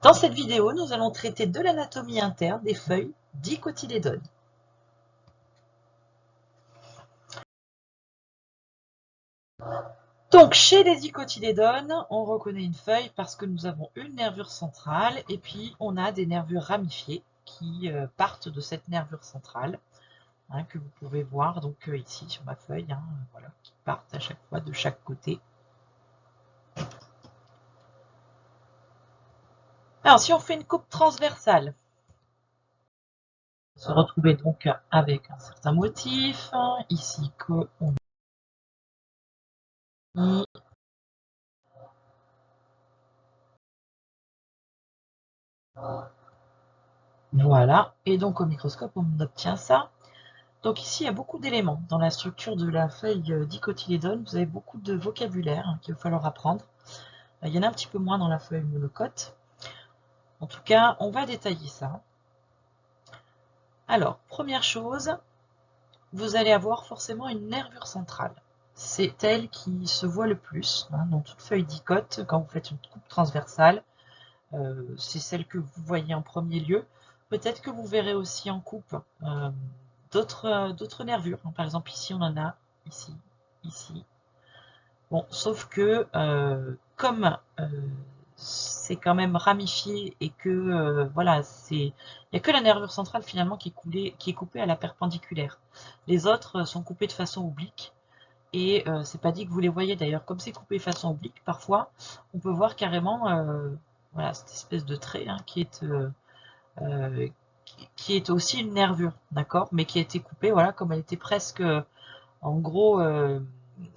Dans cette vidéo, nous allons traiter de l'anatomie interne des feuilles dicotylédones. Donc, chez les dicotylédones, on reconnaît une feuille parce que nous avons une nervure centrale et puis on a des nervures ramifiées qui partent de cette nervure centrale, que vous pouvez voir donc ici sur ma feuille, voilà, qui partent à chaque fois de chaque côté. Alors, si on fait une coupe transversale, on se retrouver donc avec un certain motif, ici qu'on a voilà, et donc au microscope, on obtient ça. Donc ici, il y a beaucoup d'éléments. Dans la structure de la feuille dicotylédone, vous avez beaucoup de vocabulaire qu'il va falloir apprendre. Il y en a un petit peu moins dans la feuille monocote. En tout cas, on va détailler ça. Alors, première chose, vous allez avoir forcément une nervure centrale. C'est elle qui se voit le plus dans toute feuille dicote. Quand vous faites une coupe transversale, c'est celle que vous voyez en premier lieu. Peut-être que vous verrez aussi en coupe d'autres nervures. Par exemple, ici, on en a, ici, ici. Bon, sauf que comme c'est quand même ramifié et que voilà, il n'y a que la nervure centrale finalement qui est coupée à la perpendiculaire. Les autres sont coupés de façon oblique. Et c'est pas dit que vous les voyez d'ailleurs, comme c'est coupé de façon oblique, parfois on peut voir carrément voilà, cette espèce de trait euh, qui est aussi une nervure, d'accord, mais qui a été coupée, voilà, comme elle était presque, en gros,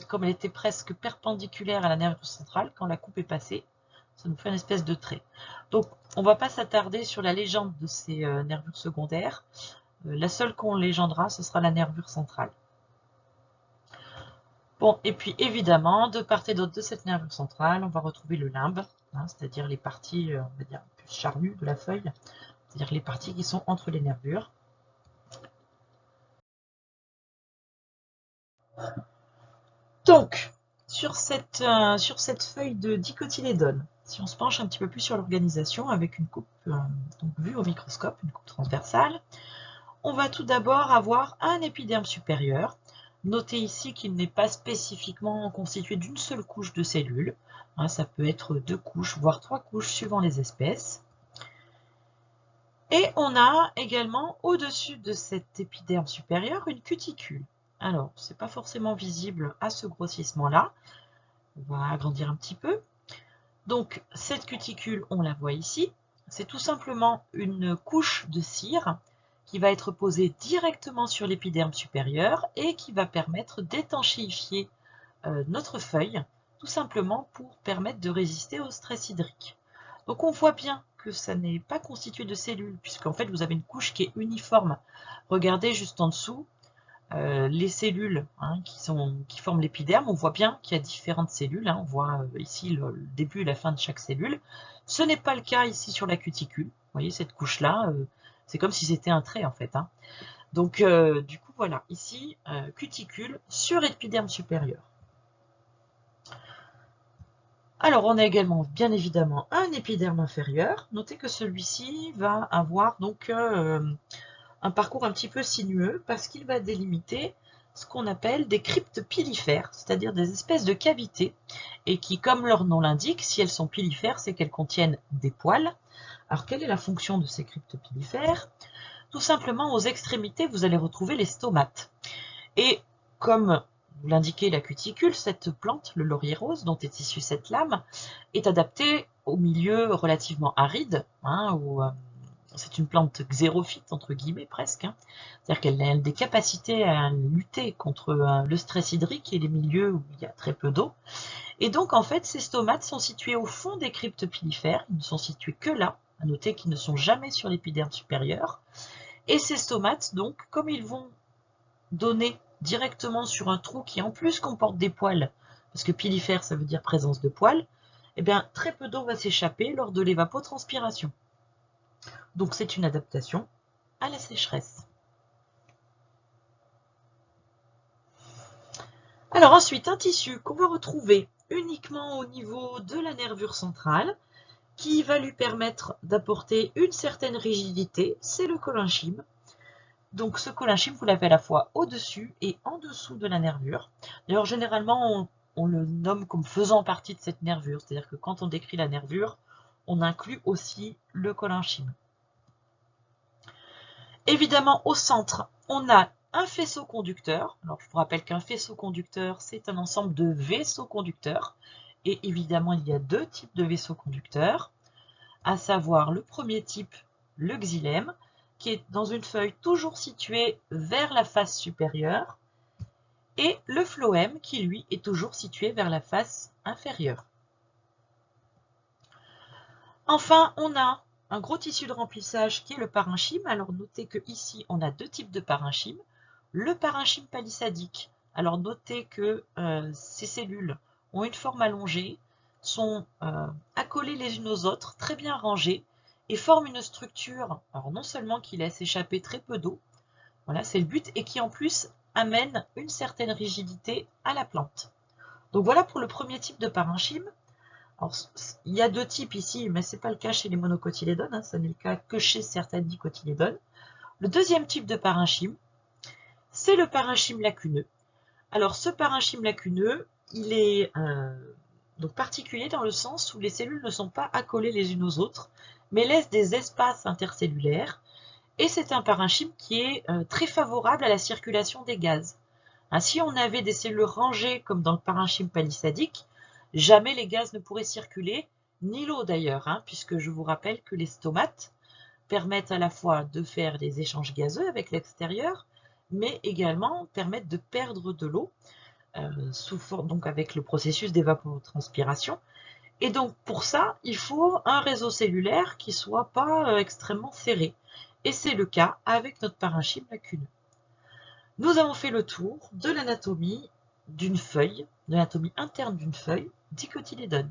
comme elle était presque perpendiculaire à la nervure centrale, quand la coupe est passée, ça nous fait une espèce de trait. Donc on ne va pas s'attarder sur la légende de ces nervures secondaires. La seule qu'on légendera, ce sera la nervure centrale. Bon, et puis évidemment, de part et d'autre de cette nervure centrale, on va retrouver le limbe, c'est-à-dire les parties, on va dire, plus charnues de la feuille, c'est-à-dire les parties qui sont entre les nervures. Donc, sur cette feuille de dicotylédone, si on se penche un petit peu plus sur l'organisation avec une coupe donc vue au microscope, une coupe transversale, on va tout d'abord avoir un épiderme supérieur. Notez ici qu'il n'est pas spécifiquement constitué d'une seule couche de cellules. Ça peut être 2 couches, voire 3 couches suivant les espèces. Et on a également au-dessus de cet épiderme supérieur une cuticule. Alors, ce n'est pas forcément visible à ce grossissement-là. On va agrandir un petit peu. Donc, cette cuticule, on la voit ici. C'est tout simplement une couche de cire qui va être posée directement sur l'épiderme supérieur et qui va permettre d'étanchéifier notre feuille, tout simplement pour permettre de résister au stress hydrique. Donc on voit bien que ça n'est pas constitué de cellules, puisqu'en fait vous avez une couche qui est uniforme. Regardez juste en dessous, les cellules qui forment l'épiderme, on voit bien qu'il y a différentes cellules. On voit ici le début et la fin de chaque cellule. Ce n'est pas le cas ici sur la cuticule. Vous voyez cette couche-là, c'est comme si c'était un trait en fait. Donc du coup voilà, ici cuticule sur épiderme supérieur. Alors on a également bien évidemment un épiderme inférieur. Notez que celui-ci va avoir donc un parcours un petit peu sinueux parce qu'il va délimiter ce qu'on appelle des cryptes pilifères, c'est-à-dire des espèces de cavités, et qui, comme leur nom l'indique, si elles sont pilifères, c'est qu'elles contiennent des poils. Alors, quelle est la fonction de ces cryptes pilifères? Tout simplement, aux extrémités, vous allez retrouver les stomates. Et comme vous l'indiquez la cuticule, cette plante, le laurier rose, dont est issue cette lame, est adaptée au milieu relativement aride, où c'est une plante xérophyte, entre guillemets presque, c'est-à-dire qu'elle a des capacités à lutter contre le stress hydrique et les milieux où il y a très peu d'eau. Et donc en fait, ces stomates sont situés au fond des cryptes pilifères, ils ne sont situés que là, à noter qu'ils ne sont jamais sur l'épiderme supérieur. Et ces stomates, donc, comme ils vont donner directement sur un trou qui en plus comporte des poils, parce que pilifère ça veut dire présence de poils, eh bien très peu d'eau va s'échapper lors de l'évapotranspiration. Donc c'est une adaptation à la sécheresse. Alors ensuite, un tissu qu'on va retrouver uniquement au niveau de la nervure centrale, qui va lui permettre d'apporter une certaine rigidité, c'est le collinchyme. Donc ce collinchyme, vous l'avez à la fois au-dessus et en dessous de la nervure. D'ailleurs, généralement, on le nomme comme faisant partie de cette nervure, c'est-à-dire que quand on décrit la nervure, on inclut aussi le collinchyme. Évidemment, au centre, on a un faisceau conducteur. Alors, je vous rappelle qu'un faisceau conducteur, c'est un ensemble de vaisseaux conducteurs. Et évidemment, il y a deux types de vaisseaux conducteurs, à savoir le premier type, le xylème, qui est dans une feuille toujours située vers la face supérieure, et le phloème, qui lui est toujours situé vers la face inférieure. Enfin, on a un gros tissu de remplissage qui est le parenchyme. Alors notez que ici on a deux types de parenchyme. Le parenchyme palissadique. Alors notez que ces cellules ont une forme allongée, sont accolées les unes aux autres, très bien rangées, et forment une structure, alors non seulement qui laisse échapper très peu d'eau, voilà, c'est le but, et qui en plus amène une certaine rigidité à la plante. Donc voilà pour le premier type de parenchyme. Alors, il y a deux types ici, mais ce n'est pas le cas chez les monocotylédones, ça n'est le cas que chez certaines dicotylédones. Le deuxième type de parenchyme, c'est le parenchyme lacuneux. Alors ce parenchyme lacuneux, il est donc particulier dans le sens où les cellules ne sont pas accolées les unes aux autres, mais laissent des espaces intercellulaires, et c'est un parenchyme qui est très favorable à la circulation des gaz. Si on avait des cellules rangées comme dans le parenchyme palissadique, jamais les gaz ne pourraient circuler, ni l'eau d'ailleurs, puisque je vous rappelle que les stomates permettent à la fois de faire des échanges gazeux avec l'extérieur, mais également permettent de perdre de l'eau, donc avec le processus d'évapotranspiration. Et donc pour ça, il faut un réseau cellulaire qui ne soit pas extrêmement serré. Et c'est le cas avec notre parenchyme lacuneux. Nous avons fait le tour de l'anatomie d'une feuille, de l'anatomie interne d'une feuille dicotylédone.